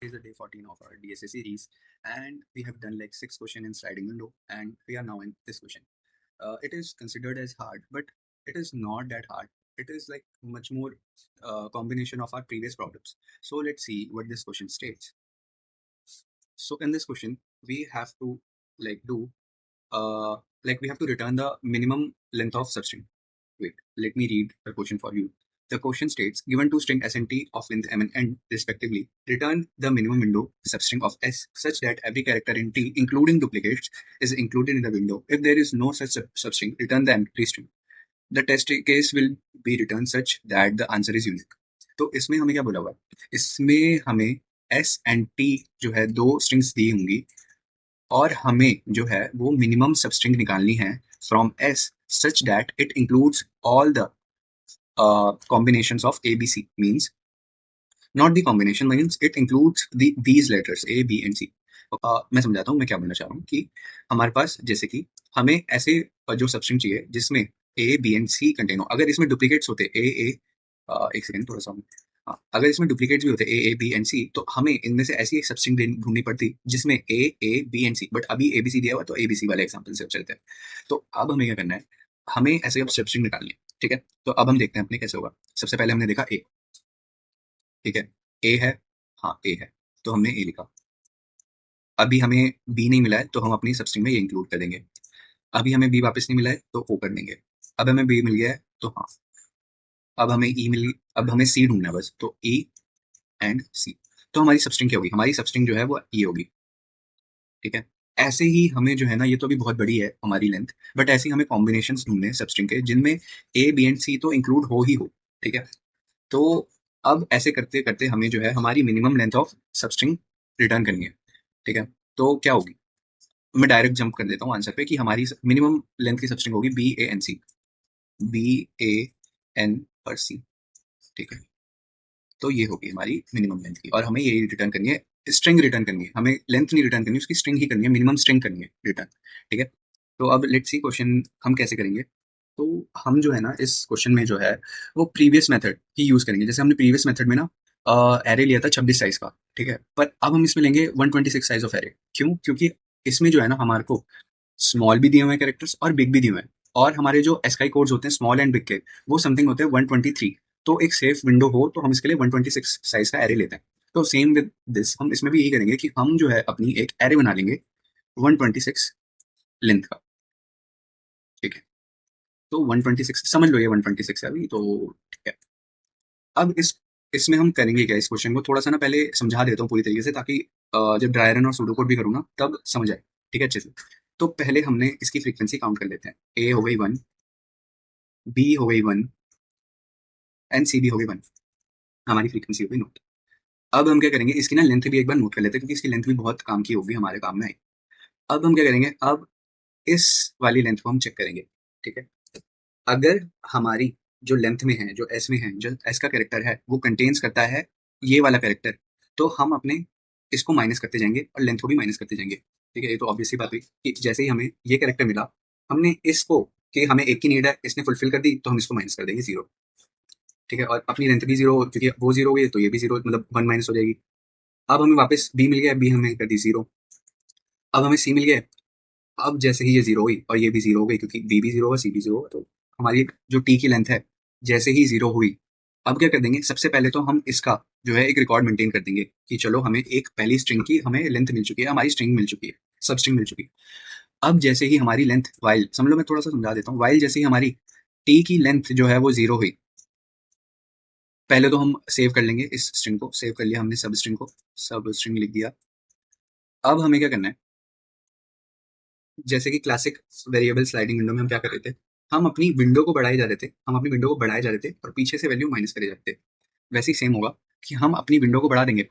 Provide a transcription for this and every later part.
Is the day 14 of our DSA series, and we have done like 6 questions in sliding window, and we are now in this question. It is considered as hard, but it is not that hard. It is like much more combination of our previous problems. So let's see what this question states. So in this question, we have to like do like we have to return the minimum length of substring. Wait, let me read the question for you. The question states, given two string s and t of length m and n respectively, return the minimum window substring of s such that every character in t, including duplicates, is included in the window. If there is no such substring, return the empty string. The test case will be returned such that the answer is unique. तो इसमें हमें क्या बोला हुआ है? इसमें हमें s and t जो है दो स्ट्रिंग्स दी होंगी और हमें जो है वो मिनिमम सबस्ट्रिंग निकालनी है from s such that it includes all the combinations of A, B, C. Means not the combination, means it includes these letters A, B and C. मैं समझाता हूँ मैं क्या बोलना चाह रहा हूँ कि हमारे पास जैसे कि हमें ऐसे जो सबस्ट्रिंग चाहिए जिसमें A, B and C contain हो. अगर इसमें डुप्लीकेट्स होते एक सेकंड थोड़ा सा हाँ, अगर इसमें डुप्लीकेट्स भी होते A, B एंड C तो हमें इनमें से ऐसी एक सबस्ट्रिंग ढूंढनी पड़ती जिसमें A, B and C. But अभी ABC दिया हुआ तो ABC वाले एग्जाम्पल से चलते हैं. तो अब हमें क्या करना है, हमें ऐसे अब सबस्ट्रिंग निकालनी है. ठीक है, तो अब हम देखते हैं अपने कैसे होगा. सबसे पहले हमने देखा A. ठीक है, ए है, हाँ ए है, तो हमने ए लिखा. अभी हमें बी नहीं मिला है तो हम अपनी सबस्ट्रिंग में ये इंक्लूड कर देंगे. अभी हमें बी वापस नहीं मिला है तो ओ कर देंगे. अब हमें बी मिल गया है तो हाँ. अब हमें ई मिल अब हमें सी ढूंढना है बस, तो ई एंड सी. तो हमारी सबस्ट्रिंग क्या होगी, हमारी सबस्ट्रिंग जो है वो ये होगी. ठीक है, ऐसे ही हमें जो है ना, ये तो अभी बहुत बड़ी है हमारी लेंथ, बट ऐसे ही हमें कॉम्बिनेशन ढूंढने हैं सबस्ट्रिंग के जिनमें ए बी एंड सी तो इंक्लूड हो ही हो. ठीक है, तो अब ऐसे करते करते हमें जो है हमारी minimum length of substring return करनी है. ठीक है, तो क्या होगी, मैं डायरेक्ट जंप कर देता हूँ आंसर पे कि हमारी मिनिमम लेंथ की सबस्ट्रिंग होगी B A N C. B A N और सी. ठीक है, तो ये होगी हमारी मिनिमम लेंथ की और हमें ये रिटर्न करनी है, स्ट्रिंग रिटर्न करनी है. हमें लेंथ नहीं रिटर्न करनी, उसकी स्ट्रिंग ही करनी है, मिनिमम स्ट्रिंग करनी है रिटर्न. ठीक है, तो अब लेट्स सी क्वेश्चन हम कैसे करेंगे. तो हम जो है ना इस क्वेश्चन में जो है वो प्रीवियस मेथड ही यूज करेंगे. जैसे हमने प्रीवियस मेथड में ना एरे लिया था 26 साइज का. ठीक है, पर अब हम इसमें लेंगे 126 साइज ऑफ एरे. क्यों, क्योंकि इसमें जो है ना हमारे को स्मॉल भी दिए हुए हैं कैरेक्टर्स और बिग भी दिए हुए हैं. और हमारे जो एस्काई कोड्स होते हैं स्मॉल एंड बिग के, वो समथिंग होते हैं 123. तो एक सेफ विंडो हो तो हम इसके लिए 126 साइज का एरे लेते हैं. तो सेम विद दिस हम इसमें भी यही करेंगे कि हम जो है अपनी एक एरे बना लेंगे 126 लेंथ का. ठीक है, तो 126 समझ लो, ये 126 है अभी तो. ठीक है, अब इसमें हम करेंगे क्या, इस क्वेश्चन को थोड़ा सा ना पहले समझा देता हूँ पूरी तरीके से, ताकि जब ड्राई रन और सूडो कोड भी करूंगा तब समझ आए. ठीक है, अच्छे से. तो पहले हमने इसकी फ्रीक्वेंसी काउंट कर लेते हैं. ए हो गई 1, बी हो गई 1 एंड सी भी हो गई 1. हमारी फ्रीक्वेंसी हो गई नोट. अब हम क्या करेंगे, इसकी ना लेंथ भी एक बार नोट कर लेते हैं क्योंकि इसकी लेंथ भी बहुत काम की होगी, हमारे काम में आई. अब हम क्या करेंगे, अब इस वाली लेंथ को हम चेक करेंगे. ठीक है, अगर हमारी जो लेंथ में है, जो एस में है, जो एस का कैरेक्टर है वो कंटेन्स करता है ये वाला कैरेक्टर, तो हम अपने इसको माइनस करते जाएंगे और लेंथ को भी माइनस करते जाएंगे. ठीक है, ये तो ऑब्वियसली बात हुई कि जैसे ही हमें ये कैरेक्टर मिला, हमने इसको कि हमें एक की नीड है, इसने फुलफिल कर दी तो हम इसको माइनस कर देंगे 0. ठीक है, और अपनी लेंथ भी 0 क्योंकि वो 0 हो गई तो ये भी 0, मतलब 1 माइनस हो जाएगी. अब हमें वापस बी मिल गया, बी हमें कर दी 0. अब हमें सी मिल गया. अब जैसे ही ये 0 हुई और ये भी 0 हो गई क्योंकि बी भी 0 होगा सी भी 0 होगा, तो हमारी जो टी की लेंथ है जैसे ही 0 हुई, अब क्या कर देंगे, सबसे पहले तो हम इसका जो है एक रिकॉर्ड मेंटेन कर देंगे कि चलो हमें एक पहली स्ट्रिंग की हमें लेंथ मिल चुकी है, हमारी स्ट्रिंग मिल चुकी है, सब स्ट्रिंग मिल चुकी है. अब जैसे ही हमारी लेंथ वाइल समझ लो, मैं थोड़ा सा समझा देता हूँ. वाइल जैसे ही हमारी टी की लेंथ जो है वो 0 हुई, पहले तो हम सेव कर लेंगे, इस स्ट्रिंग को सेव कर लिया हमने, सब स्ट्रिंग को सब स्ट्रिंग लिख दिया. अब हमें क्या करना है, जैसे कि क्लासिक वेरिएबल स्लाइडिंग विंडो में हम क्या कर रहे थे, हम अपनी विंडो को बढ़ाए जा रहे थे, हम अपनी विंडो को बढ़ाए जा रहे थे और पीछे से वैल्यू माइनस करे जाते थे. वैसे ही सेम होगा कि हम अपनी विंडो को बढ़ा देंगे,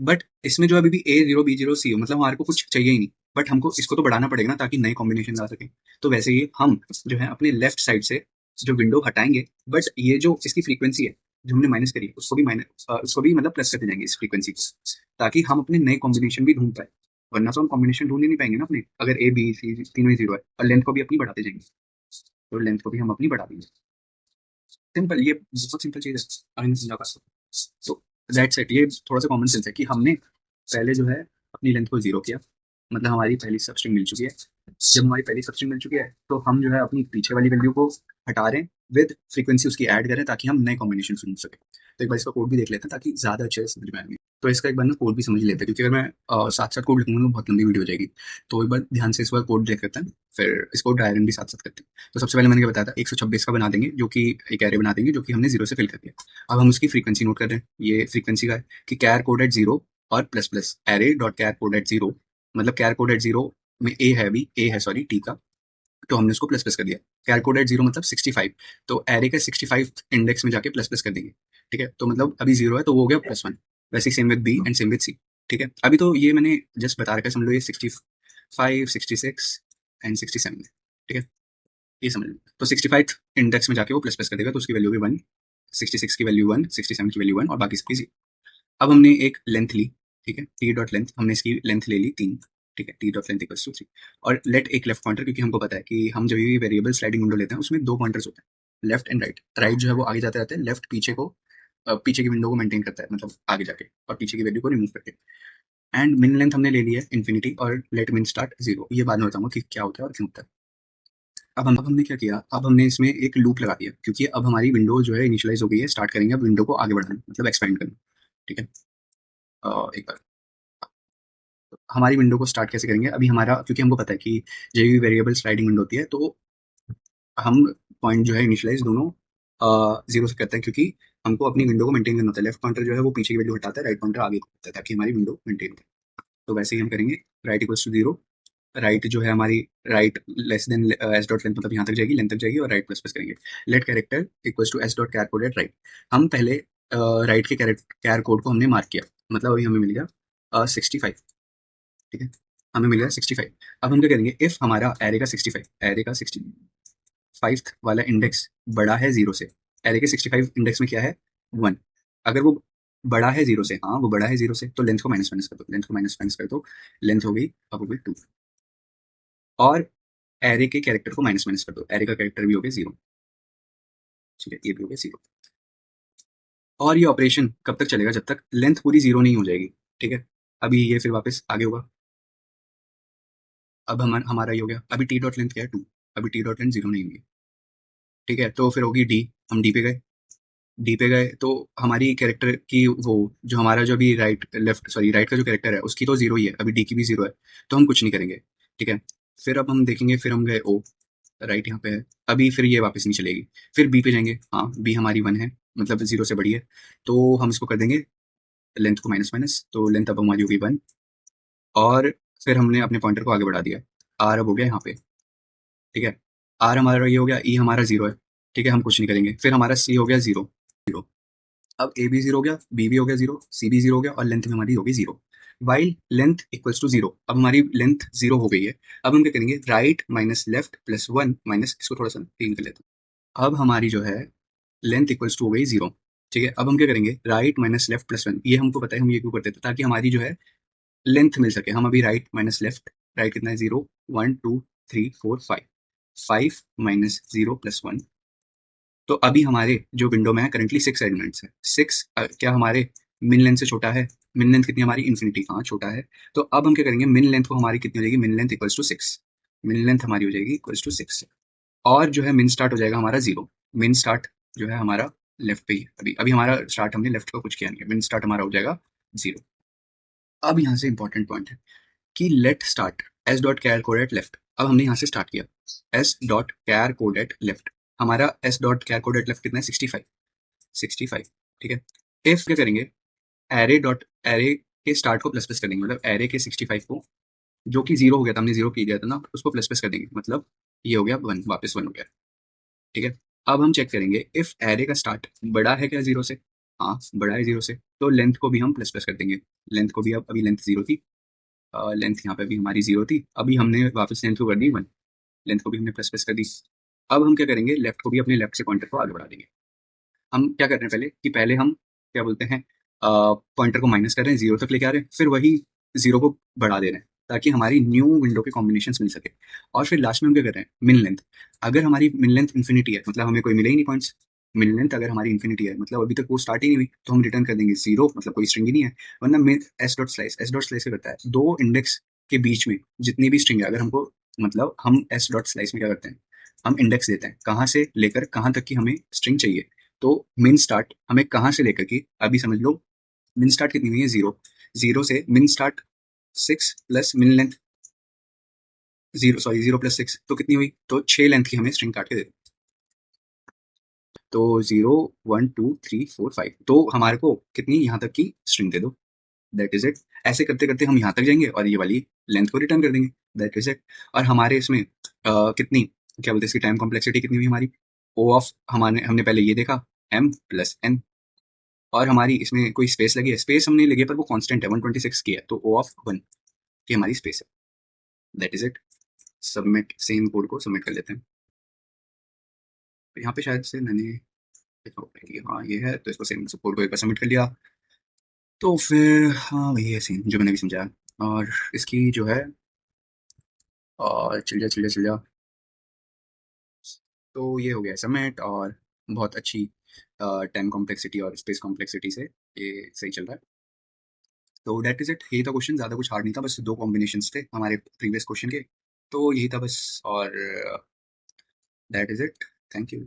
बट इसमें जो अभी भी A0 B0 C हो, मतलब हमारे को कुछ चाहिए ही नहीं, बट हमको इसको तो बढ़ाना पड़ेगा ना ताकि नए कॉम्बिनेशन आ सके. तो वैसे ही हम जो है अपने लेफ्ट साइड से जो विंडो हटाएंगे, बट ये जो इसकी फ्रीक्वेंसी है जो हमने माइनस करी उसको भी माइनस, उसको भी मतलब प्लस करते जाएंगे इस फ्रीक्वेंसी को, ताकि हम अपने नए कॉम्बिनेशन भी ढूंढ पाए. वरना तो हम कॉम्बिनेशन ढूंढ ही नहीं पाएंगे ना अपने, अगर A B C तीनों ही 0 है, और लेंथ को भी अपनी बढ़ाते जाएंगे, तो लेंथ को भी हम अपनी बढ़ा देंगे. सिंपल, ये बहुत सिंपल चीज है, अगर मैं समझा पाता हूं. तो दैट्स इट। ये थोड़ा सा कॉमन सेंस है कि हमने पहले जो है अपनी लेंथ को जीरो किया, मतलब हमारी पहली सबस्ट्रिंग मिल चुकी है। जब हमारी पहली सबस्ट्रिंग मिल चुकी है तो हम जो है अपनी पीछे वाली वैल्यू को हटा रहे हैं, विद फ्रीक्वेंसी उसकी ऐड करें ताकि हम नए कॉम्बिनेशन ढूंढ सके। तो एक बार इसका कोड भी देख लेते हैं ताकि ज़्यादा अच्छे से समझ में आएंगे। तो इसका एक बार ना कोड भी समझ लेते हैं, क्योंकि अगर मैं साथ साथ कोड लिखूंगा तो बहुत लंबी वीडियो हो जाएगी। तो एक बार ध्यान से इस बार कोड देख लेते हैं, फिर इसको डायग्राम भी साथ साथ करते हैं। तो सबसे पहले मैंने क्या बताया था, 126 का बना देंगे, जो कि एक एरे बना देंगे जो कि हमने जीरो से फिल कर दिया। अब हम उसकी फ्रीक्वेंसी नोट कर रहे हैं, ये फ्रीक्वेंसी का है कि कैर कोड एट जीरो और plus plus array dot char code at zero, मतलब कैर कोड एट जीरो में ए है, अभी ए है सॉरी टी का, तो हमने उसको प्लस प्लस कर दिया। कैर कोड एट जीरो मतलब 65, तो एरे का 65 इंडेक्स में जाके प्लस प्लस कर देंगे। ठीक है, तो मतलब अभी जीरो है तो वो हो गया +1। वैसे same with b and same with c. ठीक है, अभी तो ये मैंने जस्ट बता रखा है, समझ लो ये 65, 66 एंड 67 है। ठीक है, ये समझ लो। तो 65 इंडेक्स में जाके वो प्लस प्लस कर देगा, तो उसकी वैल्यू भी 1, 66 की वैल्यू 1, 67 की वैल्यू 1 और बाकी सबकी 0। अब हमने एक लेंथ ली, ठीक है, टी डॉट लेंथ, हमने इसकी लेंथ ले ली 3। ठीक है, t dot length equals to 3, और लेट एक लेफ्ट पॉइंटर, क्योंकि हमको पता है कि हम जब भी वेरिएबल स्लाइडिंग विंडो लेते हैं उसमें दो पॉइंटर्स होते हैं, लेफ्ट एंड राइट। राइट जो है वो आगे जाते रहते हैं, लेफ्ट पीछे को पीछे की विंडो को मेंटेन करता है, मतलब आगे जाके और पीछे की वैल्यू को रिमूव करके। एंड मिन लेंथ हमने ले ली है इन्फिनिटी, और लेट मिन स्टार्ट 0। ये बाद में बताऊंगा कि क्या होता है और क्यों होता है। अब हमने क्या किया, अब हमने इसमें एक लूप लगा दिया, क्योंकि अब हमारी विंडो जो है इनिशियलाइज हो गई है, स्टार्ट करेंगे अब विंडो को आगे बढ़ाना, मतलब एक्सपेंड करना। ठीक है, एक बार हमारी विंडो को स्टार्ट कैसे करेंगे, अभी हमारा, क्योंकि हमको पता है कि जब भी वेरिएबल स्लाइडिंग विंडो होती है तो हम पॉइंट जो है इनिशियलाइज दोनों जीरो से करते हैं, क्योंकि हमको अपनी विंडो को मेंटेन करना होता है। लेफ्ट पॉइंटर जो है वो पीछे की वैल्यू हटाता है, राइट पॉइंटर आगे को करता है, ताकि हमारी विंडो मेंटेन हो। तो वैसे ही हम करेंगे, right equals to zero, right जो है हमारी right less than s dot length, मतलब यहाँ तक जाएगी, लेंथ तक जाएगी, और राइट प्लस प्लस करेंगे। Let character equals to s dot char code at right. हम पहले राइट के कैर कोड को हमने मार्क किया, मतलब अभी हमें मिल गया 65। ठीक है, हमें मिल गया 65। अब हम क्या करेंगे, इफ हमारा एरे का 65 वाला इंडेक्स बड़ा है जीरो से, एरे के 65 इंडेक्स में क्या है 1, अगर वो बड़ा है जीरो से, हाँ वो बड़ा है जीरो से, तो लेंथ को माइनस माइनस कर दो, लेंथ को माइनस माइनस कर दो, लेंथ हो गई, अब हो गई 2। और एरे के कैरेक्टर को माइनस माइनस कर दो, एरे का कैरेक्टर भी हो गया 0। ठीक है, ये भी हो गया 0। और ये ऑपरेशन कब तक चलेगा, जब तक लेंथ पूरी 0 नहीं हो जाएगी। ठीक है, अभी ये फिर वापस आगे होगा। अब हमारा ये हो गया, अभी टी डॉट लेंथ क्या है 2, अभी टी डॉट लेंथ 0 नहीं हुई। ठीक है, तो फिर होगी डी, हम डी पे गए, डी पे गए तो हमारी कैरेक्टर की वो, जो हमारा जो अभी राइट लेफ्ट सॉरी राइट का जो कैरेक्टर है उसकी तो 0 ही है, अभी डी की भी 0 है, तो हम कुछ नहीं करेंगे। ठीक है, फिर अब हम देखेंगे, फिर हम गए ओ, राइट यहाँ पे है, अभी फिर ये वापस नहीं चलेगी। फिर बी पे जाएंगे, हाँ बी हमारी 1 है, मतलब 0 से बड़ी है, तो हम इसको कर देंगे लेंथ को माइनस माइनस, तो लेंथ अब हमारी होगी 1। और फिर हमने अपने पॉइंटर को आगे बढ़ा दिया, आर अब हो गया यहाँ पे। ठीक है, आर हमारा ये हो गया, ई हमारा 0 है। ठीक है, हम कुछ नहीं करेंगे, फिर हमारा सी हो गया 0। अब ए भी 0 हो गया, बी भी हो गया 0, सी भी 0 हो गया, और लेंथ में हमारी होगी 0। वाइल लेंथ इक्वल्स टू 0, अब हमारी लेंथ 0 हो गई है। अब हम क्या करेंगे, right minus left plus 1 minus, इसको थोड़ा सा क्लीन कर लेते हैं। अब हमारी जो है लेंथ इक्वल्स टू हो गई 0। ठीक है, अब हम क्या करेंगे, राइट माइनस लेफ्ट प्लस 1, ये हमको पता है हम ये क्यों करते थे, ताकि हमारी जो है लेंथ मिल सके। हम अभी राइट माइनस लेफ्ट, राइट कितना है 0, 1 2 3 4 5, 5 माइनस 0 प्लस 1, तो अभी हमारे जो विंडो में है करंटली 6 एलिमेंट्स है। 6 क्या हमारे मिन लेंथ से छोटा है, मिन लेंथ कितनी हमारी इन्फिनिटी, हाँ छोटा है। तो अब हम क्या करेंगे, मिन लेंथ को हमारी कितनी हो जाएगी, min length equals to 6, min length हमारी हो जाएगी इक्वल्स टू 6। और जो है मिन स्टार्ट हो जाएगा हमारा 0, मिन स्टार्ट जो है हमारा लेफ्ट पे ही है। अभी अभी हमारा स्टार्ट, हमने लेफ्ट का कुछ किया नहीं है, मिन स्टार्ट हमारा हो जाएगा 0। अब यहाँ से इंपॉर्टेंट पॉइंट है कि let start s dot char code at left. अब हमने यहाँ से स्टार्ट किया, s dot char code at left, हमारा s dot char code at left कितना है 65, 65। ठीक है, इफ क्या करेंगे, एरे डॉट एरे के स्टार्ट को प्लस प्लस कर देंगे, मतलब एरे के 65 को, जो कि 0 हो गया था, हमने 0 किया था ना, उसको प्लस प्लस कर देंगे, मतलब ये हो गया 1, वापस 1 हो गया। ठीक है, अब हम चेक करेंगे इफ एरे का स्टार्ट बड़ा है क्या 0 से, हाँ बड़ा है 0 से, तो लेंथ को भी हम प्लस प्लस कर देंगे। लेंथ को भी, अब अभी लेंथ 0 थी, लेंथ यहाँ पे भी हमारी 0 थी, अभी हमने वापस लेंथ को कर दी 1, लेंथ को भी हमने प्लस प्लस कर दी। अब हम क्या करेंगे, लेफ्ट को भी अपने लेफ्ट से पॉइंटर को आगे बढ़ा देंगे। हम क्या कर रहे हैं पहले, कि पहले हम क्या बोलते हैं, पॉइंटर को माइनस कर रहे हैं, 0 तक लेके आ रहे हैं, फिर वही 0 को बढ़ा दे रहे हैं, ताकि हमारी न्यू विंडो के कॉम्बिनेशंस मिल सके। और फिर लास्ट में हम क्या कर रहे हैं, मिन लेंथ, अगर हमारी मिन लेंथ इन्फिनिटी है, मतलब हमें कोई मिले ही नहीं पॉइंट्स, मिन लेंथ अगर हमारी इन्फिनिटी है, मतलब अभी तक वो स्टार्ट ही नहीं हुई, तो हम रिटर्न कर देंगे जीरो, मतलब कोई स्ट्रिंग ही नहीं है। वरना मिन एस डॉट स्लाइस क्या करता है, दो इंडेक्स के बीच में जितनी भी स्ट्रिंग है, अगर हमको, मतलब हम एस डॉट स्लाइस में क्या करते हैं, हम इंडेक्स देते हैं कहाँ से लेकर कहाँ तक की हमें स्ट्रिंग चाहिए। तो मिन स्टार्ट हमें कहाँ से लेकर की, अभी समझ लो मिन स्टार्ट कितनी हुई है, जीरो। जीरो से मिन start six plus min length zero, sorry zero plus six, तो कितनी हुई, तो 6 लेंथ की हमें स्ट्रिंग काट के दे। तो zero, one, two, three, four, five, तो हमारे को कितनी यहाँ तक की स्ट्रिंग दे दो, दैट इज इट। ऐसे करते करते हम यहाँ तक जाएंगे और ये वाली लेंथ को रिटर्न कर देंगे, दैट इज इट। और हमारे इसमें कितनी, क्या बोलते हैं इसकी टाइम कॉम्प्लेक्सिटी कितनी हुई हमारी, ओ ऑफ, हमारे हमने पहले ये देखा एम प्लस एन, और हमारी इसमें कोई स्पेस लगी है, स्पेस हमने लगी है पर वो कांस्टेंट है 126 की है, तो ओ ऑफ वन की हमारी स्पेस है, that is it. Submit, same code को सबमिट कर लेते हैं। तो यहाँ पे शायद से मैंने देखा होगा कि हाँ ये है, तो इसको सेम कोड को एक बार सबमिट कर लिया। तो फिर हाँ वही है सेम जो मैंने भी समझाया। और इसकी जो है, और चिल जा, तो ये हो गया सबमिट, और बहुत अच्छी टाइम कॉम्प्लेक्सिटी और स्पेस कॉम्प्लेक्सिटी से ये सही चल रहा है। तो दैट इज इट, यही था क्वेश्चन, ज़्यादा कुछ हार्ड नहीं था, बस दो कॉम्बिनेशंस थे हमारे प्रीवियस क्वेश्चन के, तो यही था बस। और that is it, thank you.